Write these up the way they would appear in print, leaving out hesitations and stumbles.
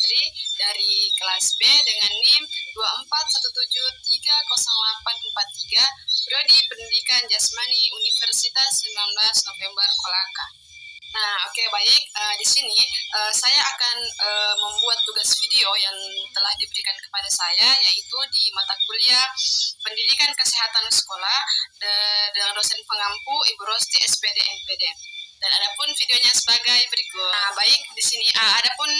Putri dari kelas B dengan NIM 241730843, Prodi Pendidikan Jasmani Universitas 19 November Kolaka. Nah, oke, baik. Di sini saya akan membuat tugas video yang telah diberikan kepada saya, yaitu di mata kuliah Pendidikan Kesehatan Sekolah dengan dosen pengampu Ibu Rosti SPD NPD. Dan adapun videonya sebagai berikut. Nah, baik, di sini adapun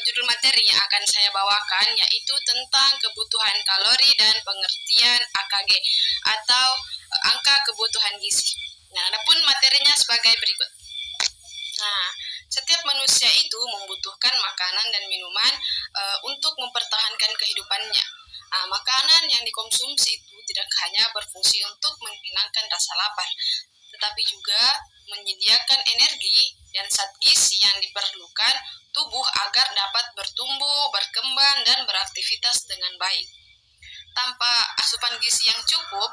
judul materi yang akan saya bawakan yaitu tentang kebutuhan kalori dan pengertian AKG atau angka kebutuhan gizi. Nah, adapun materinya sebagai berikut. Nah, setiap manusia itu membutuhkan makanan dan minuman untuk mempertahankan kehidupannya. Makanan yang dikonsumsi itu tidak hanya berfungsi untuk menghilangkan rasa lapar, tetapi juga menyediakan energi dan zat gizi yang diperlukan tubuh agar dapat bertumbuh, berkembang, dan beraktivitas dengan baik. Tanpa asupan gizi yang cukup,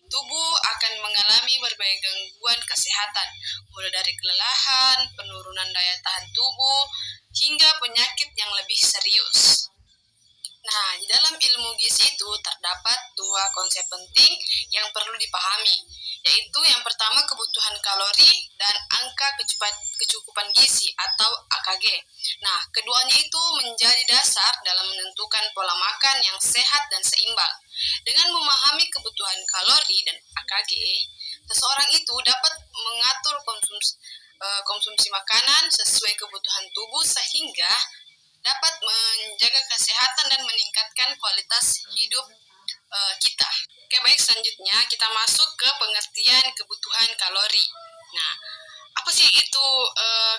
tubuh akan mengalami berbagai gangguan kesehatan, mulai dari kelelahan, penurunan daya tahan tubuh, hingga penyakit yang lebih serius. Nah, di dalam ilmu gizi itu terdapat dua konsep penting yang perlu dipahami, yaitu yang pertama kebutuhan kalori dan angka kecukupan gizi atau AKG. Nah, keduanya itu menjadi dasar dalam menentukan pola makan yang sehat dan seimbang. Dengan memahami kebutuhan kalori dan AKG, seseorang itu dapat mengatur konsumsi makanan sesuai kebutuhan tubuh sehingga dapat menjaga kesehatan dan meningkatkan kualitas hidup kita. Oke, baik, selanjutnya kita masuk ke pengertian kebutuhan kalori. Nah, apa sih itu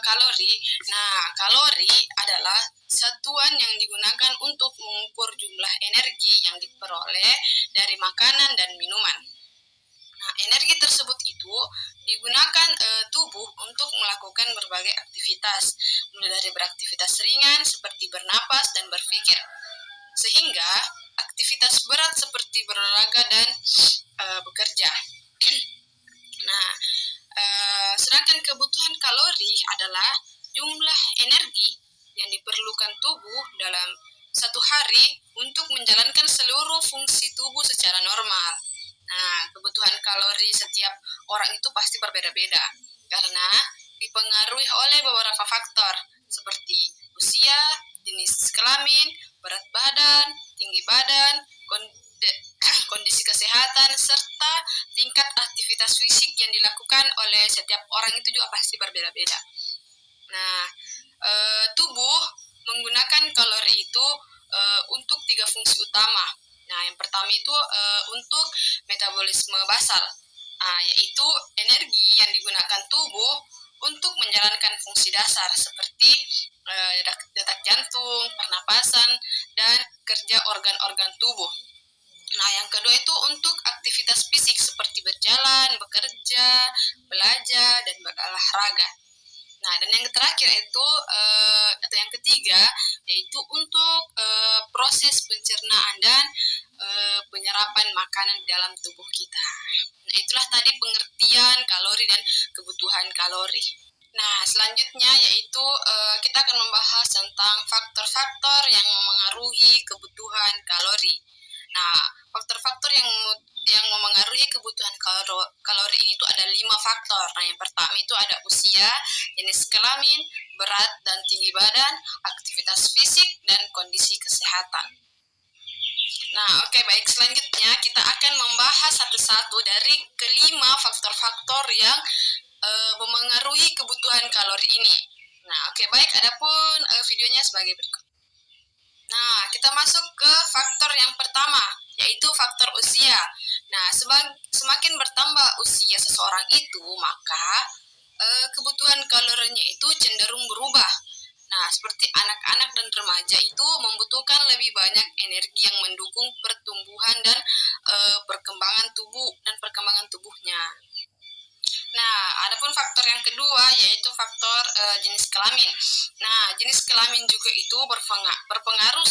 kalori? Nah, kalori adalah satuan yang digunakan untuk mengukur jumlah energi yang diperoleh dari makanan dan minuman. Nah, energi tersebut itu digunakan tubuh untuk melakukan berbagai aktivitas, mulai dari beraktivitas ringan seperti bernapas dan berpikir, sehingga aktivitas berat seperti berolahraga dan bekerja. Nah, sedangkan kebutuhan kalori adalah jumlah energi yang diperlukan tubuh dalam satu hari untuk menjalankan seluruh fungsi tubuh secara normal. Nah, kebutuhan kalori setiap orang itu pasti berbeda-beda karena dipengaruhi oleh beberapa faktor seperti usia, jenis kelamin, berat badan, tinggi badan, kondisi kesehatan, serta tingkat aktivitas fisik yang dilakukan oleh setiap orang itu juga pasti berbeda-beda. Nah, tubuh menggunakan kalori itu untuk 3 fungsi utama. Nah, yang pertama itu untuk metabolisme basal, yaitu energi yang digunakan tubuh untuk menjalankan fungsi dasar seperti detak jantung, pernapasan, dan kerja organ-organ tubuh. Nah, yang kedua itu untuk aktivitas fisik seperti berjalan, bekerja, belajar, dan berolahraga. Nah, dan yang terakhir itu atau yang ketiga yaitu untuk proses pencernaan dan penyerapan makanan dalam tubuh kita. Nah, itulah tadi pengertian kalori dan kebutuhan kalori. Nah, selanjutnya yaitu kita akan membahas tentang faktor-faktor yang memengaruhi kebutuhan kalori. Nah, faktor-faktor yang memengaruhi kebutuhan kalori ini itu ada 5 faktor. Nah, yang pertama itu ada usia, jenis kelamin, berat dan tinggi badan, aktivitas fisik, dan kondisi kesehatan. Nah, oke, baik. Selanjutnya kita akan membahas satu-satu dari kelima faktor-faktor yang memengaruhi kebutuhan kalori ini. Nah, oke, baik. Adapun videonya sebagai berikut. Nah, kita masuk ke faktor yang pertama, yaitu faktor usia. Nah, semakin bertambah usia seseorang itu, maka kebutuhan kalorinya itu cenderung berubah. Nah, seperti anak-anak dan remaja itu membutuhkan lebih banyak energi yang mendukung pertumbuhan dan perkembangan tubuhnya. Nah, adapun faktor yang kedua yaitu faktor jenis kelamin. Nah, jenis kelamin juga itu berpengaruh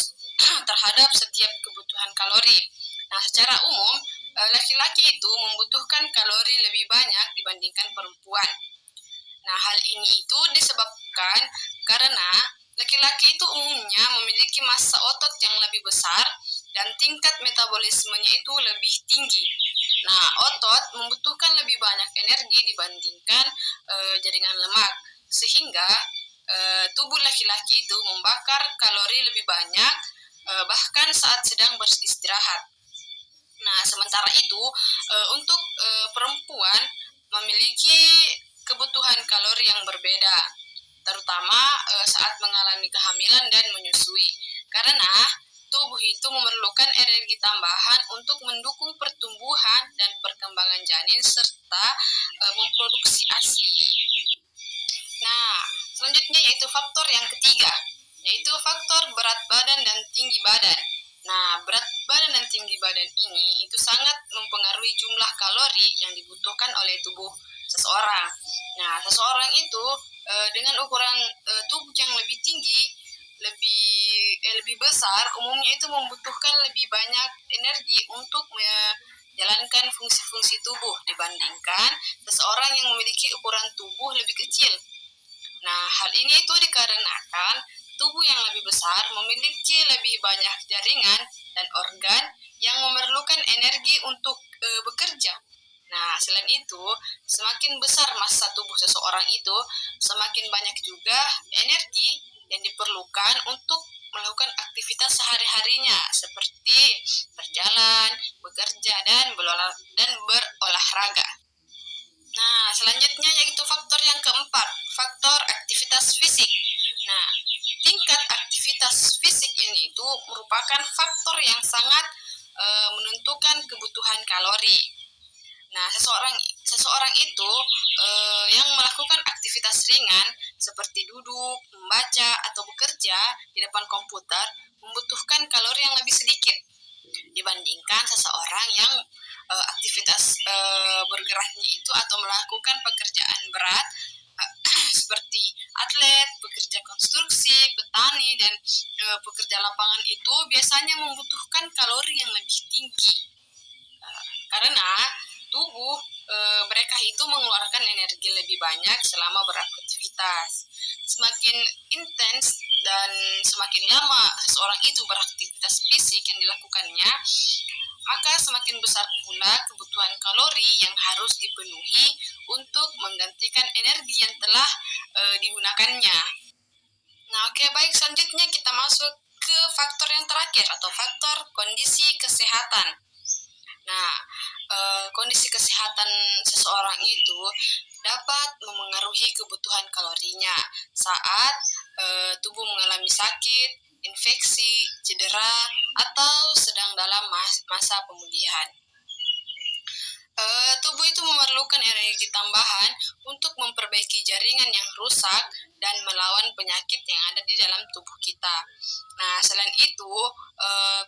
terhadap setiap kebutuhan kalori. Nah, secara umum laki-laki itu membutuhkan kalori lebih banyak dibandingkan perempuan. Nah, hal ini itu disebabkan karena Laki-laki itu umumnya memiliki massa otot yang lebih besar dan tingkat metabolismenya itu lebih tinggi. Nah, otot membutuhkan lebih banyak energi dibandingkan jaringan lemak, sehingga tubuh laki-laki itu membakar kalori lebih banyak bahkan saat sedang beristirahat. Nah, sementara itu untuk perempuan memiliki kebutuhan kalori yang berbeda, terutama saat mengalami kehamilan dan menyusui. Karena tubuh itu memerlukan energi tambahan untuk mendukung pertumbuhan dan perkembangan janin serta memproduksi ASI. Nah, selanjutnya yaitu faktor yang ketiga, yaitu faktor berat badan dan tinggi badan. Nah, berat badan dan tinggi badan ini itu sangat mempengaruhi jumlah kalori yang dibutuhkan oleh tubuh seseorang. Nah, seseorang itu dengan ukuran tubuh yang lebih tinggi, lebih besar, umumnya itu membutuhkan lebih banyak energi untuk menjalankan fungsi-fungsi tubuh dibandingkan seseorang yang memiliki ukuran tubuh lebih kecil. Nah, hal ini itu dikarenakan tubuh yang lebih besar memiliki lebih banyak jaringan dan organ yang memerlukan energi untuk bekerja. Nah, selain itu, semakin besar massa tubuh seseorang itu, semakin banyak juga energi yang diperlukan untuk melakukan aktivitas sehari-harinya seperti berjalan, bekerja, dan berolahraga. Nah, selanjutnya yaitu faktor yang keempat, faktor aktivitas fisik. Nah, tingkat aktivitas fisik ini itu merupakan faktor yang sangat menentukan kebutuhan kalori. Nah, seseorang seseorang itu yang melakukan aktivitas ringan seperti duduk, membaca, atau bekerja di depan komputer membutuhkan kalori yang lebih sedikit dibandingkan seseorang yang aktivitas bergeraknya itu atau melakukan pekerjaan berat seperti atlet, pekerja konstruksi, petani, dan pekerja lapangan itu biasanya membutuhkan kalori yang lebih tinggi. Karena tubuh mereka itu mengeluarkan energi lebih banyak selama beraktivitas. Semakin intens dan semakin lama seseorang itu beraktivitas fisik yang dilakukannya, maka semakin besar pula kebutuhan kalori yang harus dipenuhi untuk menggantikan energi yang telah digunakannya. Nah, oke, baik, selanjutnya kita masuk ke faktor yang terakhir atau faktor kondisi kesehatan. Nah, kondisi kesehatan seseorang itu dapat memengaruhi kebutuhan kalorinya saat tubuh mengalami sakit, infeksi, cedera, atau sedang dalam masa pemulihan. Tubuh itu memerlukan energi tambahan untuk memperbaiki jaringan yang rusak dan melawan penyakit yang ada di dalam tubuh kita. Nah, selain itu,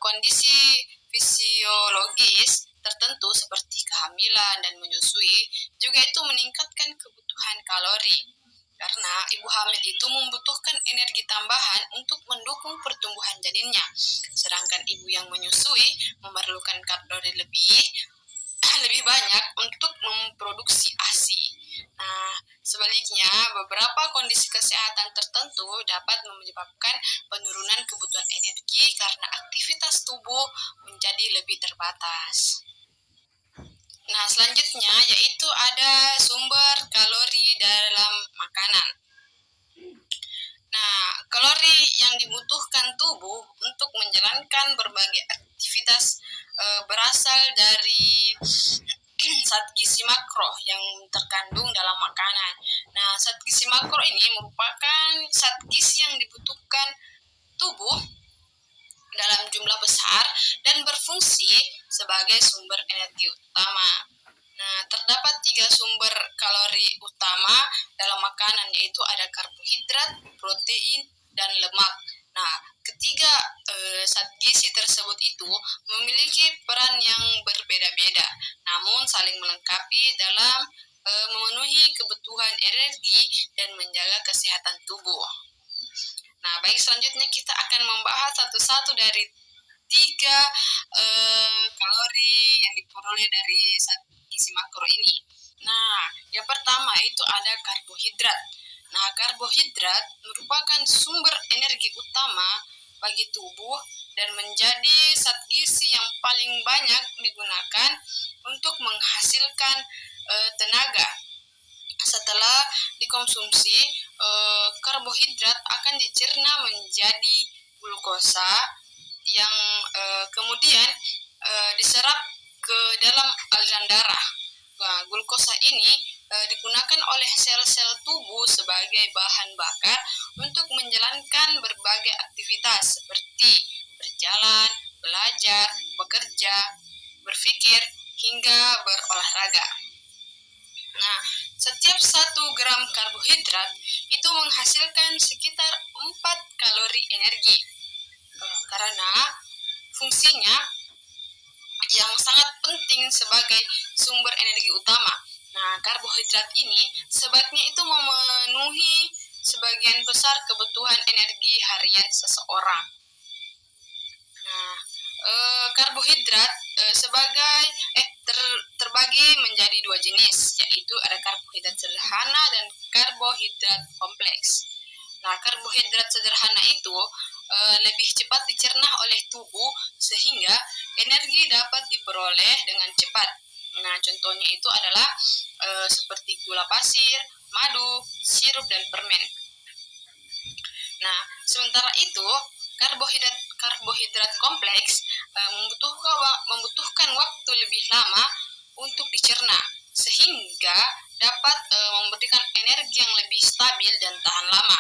kondisi fisiologis tertentu seperti kehamilan dan menyusui juga itu meningkatkan kebutuhan kalori. Karena ibu hamil itu membutuhkan energi tambahan untuk mendukung pertumbuhan janinnya, sedangkan ibu yang menyusui memerlukan kalori lebih banyak untuk memproduksi ASI. Nah, sebaliknya, beberapa kondisi kesehatan tertentu dapat menyebabkan penurunan kebutuhan energi karena aktivitas tubuh menjadi lebih terbatas. Nah, selanjutnya yaitu ada sumber kalori dalam makanan. Nah, kalori yang dibutuhkan tubuh untuk menjalankan berbagai aktivitas berasal dari zat gizi makro yang terkandung dalam makanan. Nah, zat gizi makro ini merupakan zat gizi yang dibutuhkan tubuh dalam jumlah besar dan berfungsi sebagai sumber energi utama. Nah, terdapat 3 sumber kalori utama dalam makanan, yaitu ada karbohidrat, protein, dan lemak. Nah, ketiga zat gizi tersebut itu memiliki peran yang berbeda-beda, namun saling melengkapi dalam memenuhi kebutuhan energi dan menjaga kesehatan tubuh. Nah, baik, selanjutnya kita akan membahas satu-satu dari 3 kalori yang diperoleh dari zat gizi makro ini. Nah, yang pertama itu ada karbohidrat. Nah, karbohidrat merupakan sumber energi utama bagi tubuh dan menjadi zat gizi yang paling banyak digunakan untuk menghasilkan tenaga. Setelah dikonsumsi, karbohidrat akan dicerna menjadi glukosa yang kemudian diserap ke dalam aliran darah. Nah, glukosa ini digunakan oleh sel-sel tubuh sebagai bahan bakar untuk menjalankan berbagai aktivitas seperti berjalan, belajar, bekerja, berpikir, hingga berolahraga. Nah, setiap 1 gram karbohidrat itu menghasilkan sekitar 4 kalori energi. Karena fungsinya yang sangat penting sebagai sumber energi utama. Nah, karbohidrat ini sebaiknya itu memenuhi sebagian besar kebutuhan energi harian seseorang. Nah, karbohidrat terbagi menjadi 2 jenis, yaitu ada karbohidrat sederhana dan karbohidrat kompleks. Nah, karbohidrat sederhana itu lebih cepat dicerna oleh tubuh sehingga energi dapat diperoleh dengan cepat. Nah, contohnya itu adalah seperti gula pasir, madu, sirup, dan permen. Nah, sementara itu karbohidrat kompleks membutuhkan waktu lebih lama untuk dicerna sehingga dapat memberikan energi yang lebih stabil dan tahan lama.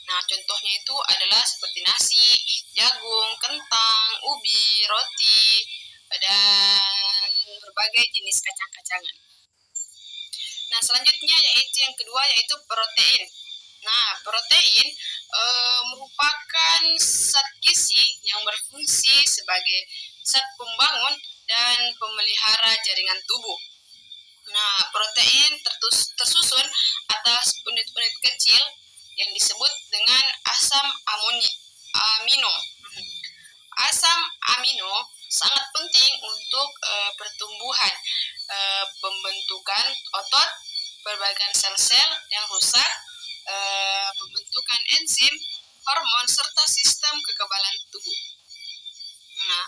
Nah, contohnya itu adalah seperti nasi, jagung, kentang, ubi, roti, dan berbagai jenis kacang-kacangan. Nah, selanjutnya yaitu yang kedua yaitu protein. Nah, protein merupakan zat gizi yang berfungsi sebagai zat pembangun dan pemelihara jaringan tubuh. Nah, protein tersusun atas unit-unit kecil yang disebut dengan asam amino. Asam amino sangat penting untuk pertumbuhan, pembentukan otot, perbaikan sel-sel yang rusak, pembentukan enzim, hormon, serta sistem kekebalan tubuh. Nah,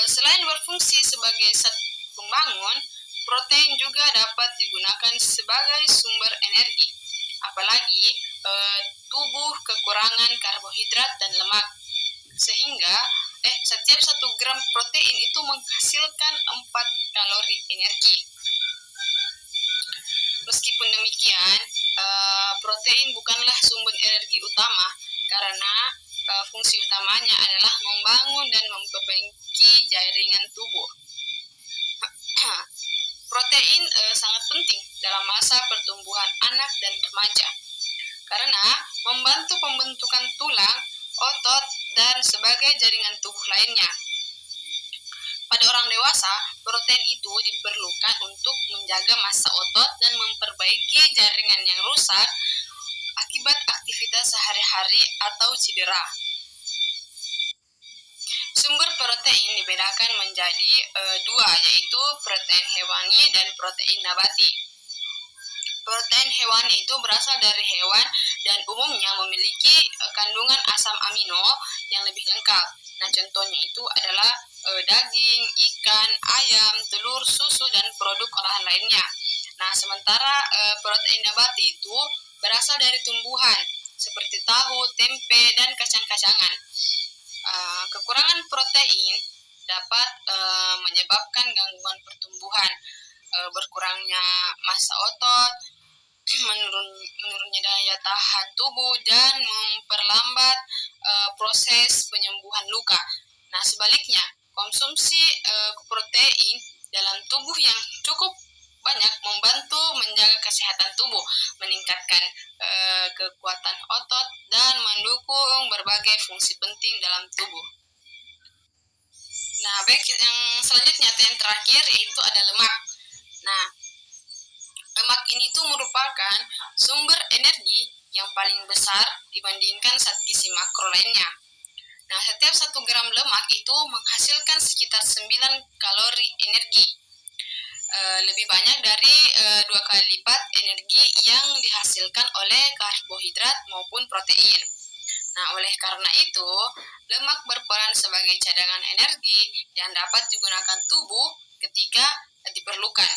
selain berfungsi sebagai zat pembangun, protein juga dapat digunakan sebagai sumber energi. Apalagi tubuh kekurangan karbohidrat dan lemak. Sehingga setiap 1 gram protein itu menghasilkan 4 kalori energi. Meskipun demikian, protein bukanlah sumber energi utama karena fungsi utamanya adalah membangun dan memperbaiki jaringan tubuh. Protein sangat penting dalam masa pertumbuhan anak dan remaja karena membantu pembentukan tulang, otot, dan sebagai jaringan tubuh lainnya. Pada orang dewasa, protein itu diperlukan untuk menjaga massa otot dan memperbaiki jaringan yang rusak akibat aktivitas sehari-hari atau cedera. Sumber protein dibedakan menjadi 2, yaitu protein hewani dan protein nabati. Protein hewani itu berasal dari hewan dan umumnya memiliki kandungan asam amino yang lebih lengkap. Nah, contohnya itu adalah daging, ikan, ayam, telur, susu, dan produk olahan lainnya. Nah, sementara protein nabati itu berasal dari tumbuhan seperti tahu, tempe, dan kacang-kacangan. Kekurangan protein dapat menyebabkan gangguan pertumbuhan, berkurangnya massa otot, menurunnya daya tahan tubuh, dan memperlambat proses penyembuhan luka. Nah, sebaliknya, konsumsi protein dalam tubuh yang cukup banyak membantu menjaga kesehatan tubuh, meningkatkan kekuatan otot, dan mendukung berbagai fungsi penting dalam tubuh. Nah, baik, yang selanjutnya atau yang terakhir yaitu ada lemak. Nah, lemak ini tuh merupakan sumber energi yang paling besar dibandingkan zat gizi makro lainnya. Nah, setiap 1 gram lemak itu menghasilkan sekitar 9 kalori energi. lebih banyak dari 2 kali lipat energi yang dihasilkan oleh karbohidrat maupun protein. Nah, oleh karena itu, lemak berperan sebagai cadangan energi yang dapat digunakan tubuh ketika diperlukan.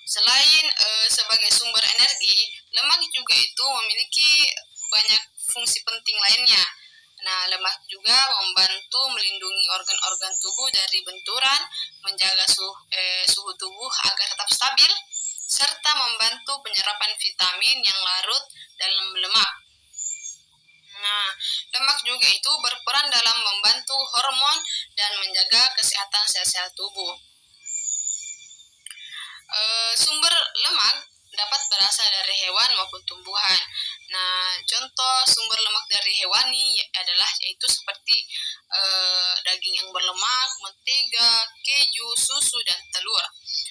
Selain sebagai sumber energi, lemak juga itu memiliki banyak fungsi penting lainnya. Nah, lemak juga membantu melindungi organ-organ tubuh dari benturan, menjaga suhu tubuh agar tetap stabil, serta membantu penyerapan vitamin yang larut dalam lemak. Nah, lemak juga itu berperan dalam membantu hormon dan menjaga kesehatan sel-sel tubuh. Sumber lemak dapat berasal dari hewan maupun tumbuhan. Nah, contoh sumber lemak dari hewani adalah yaitu seperti daging yang berlemak, mentega, keju, susu, dan telur.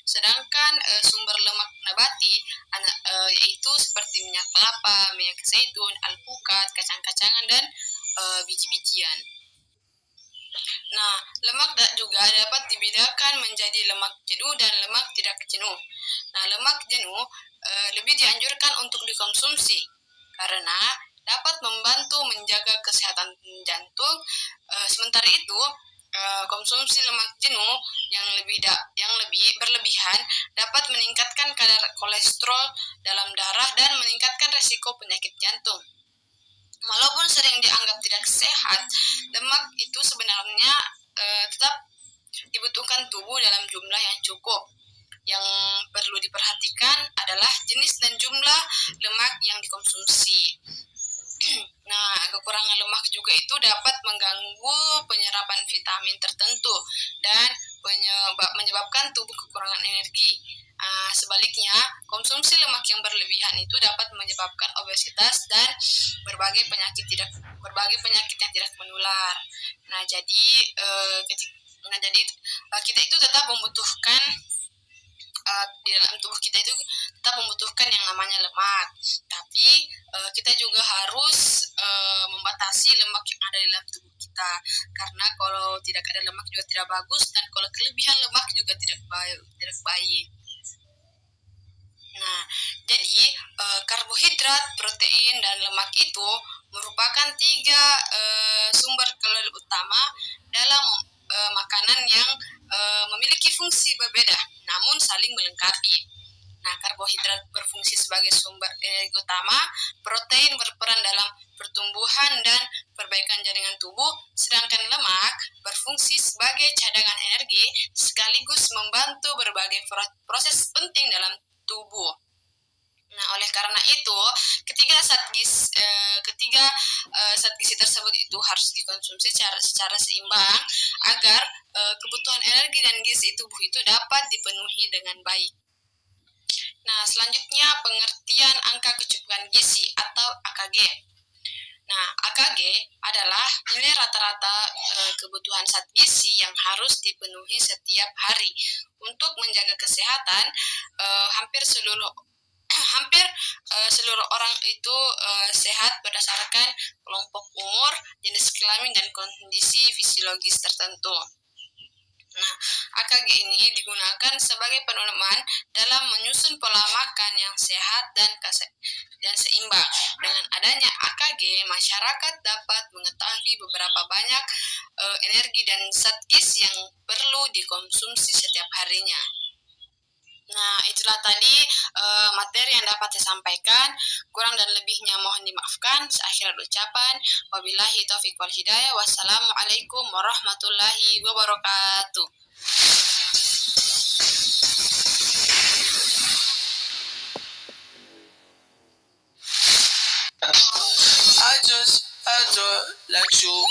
Sedangkan sumber lemak nabati yaitu seperti minyak kelapa, minyak zaitun, alpukat, kacang-kacangan, dan biji-bijian. Nah, lemak juga dapat dibedakan menjadi lemak jenuh dan lemak tidak jenuh. Nah, lemak jenuh lebih dianjurkan untuk dikonsumsi karena dapat membantu menjaga kesehatan jantung. Sementara itu, konsumsi lemak jenuh yang lebih berlebihan dapat meningkatkan kadar kolesterol dalam darah dan meningkatkan resiko penyakit jantung. Walaupun sering dianggap tidak sehat, lemak itu sebenarnya tetap dibutuhkan tubuh dalam jumlah yang cukup. Yang perlu diperhatikan adalah jenis dan jumlah lemak yang dikonsumsi. Nah, kekurangan lemak juga itu dapat mengganggu penyerapan vitamin tertentu dan menyebabkan tubuh kekurangan energi. Sebaliknya, konsumsi lemak yang berlebihan itu dapat menyebabkan obesitas dan berbagai penyakit yang tidak menular. Nah, jadi kita itu tetap membutuhkan di dalam tubuh kita itu tetap membutuhkan yang namanya lemak. Tapi kita juga harus membatasi lemak yang ada di dalam tubuh kita. Karena kalau tidak ada lemak juga tidak bagus, dan kalau kelebihan lemak juga tidak baik. Nah, jadi karbohidrat, protein, dan lemak itu merupakan 3 sumber kalori utama dalam makanan yang memiliki fungsi berbeda, namun saling melengkapi. Nah, karbohidrat berfungsi sebagai sumber energi utama, protein berperan dalam pertumbuhan dan perbaikan jaringan tubuh, sedangkan lemak berfungsi sebagai cadangan energi sekaligus membantu berbagai proses penting dalam tubuh. Nah, oleh karena itu, ketiga zat gizi tersebut itu harus dikonsumsi secara seimbang agar kebutuhan energi dan gizi tubuh itu dapat dipenuhi dengan baik. Nah, selanjutnya pengertian angka kecukupan gizi atau AKG. Nah, AKG adalah nilai rata-rata kebutuhan zat gizi yang harus dipenuhi setiap hari. Untuk menjaga kesehatan, hampir seluruh orang itu sehat berdasarkan kelompok umur, jenis kelamin, dan kondisi fisiologis tertentu. Nah, AKG ini digunakan sebagai pedoman dalam menyusun pola makan yang sehat dan seimbang. Dengan adanya AKG, masyarakat dapat mengetahui beberapa banyak energi dan zat gizi yang perlu dikonsumsi setiap harinya. Nah, itulah tadi materi yang dapat saya sampaikan. Kurang dan lebihnya mohon dimaafkan. Seakhir ucapan, wabillahi taufiq wal hidayah. Wassalamualaikum warahmatullahi wabarakatuh. I just had to let you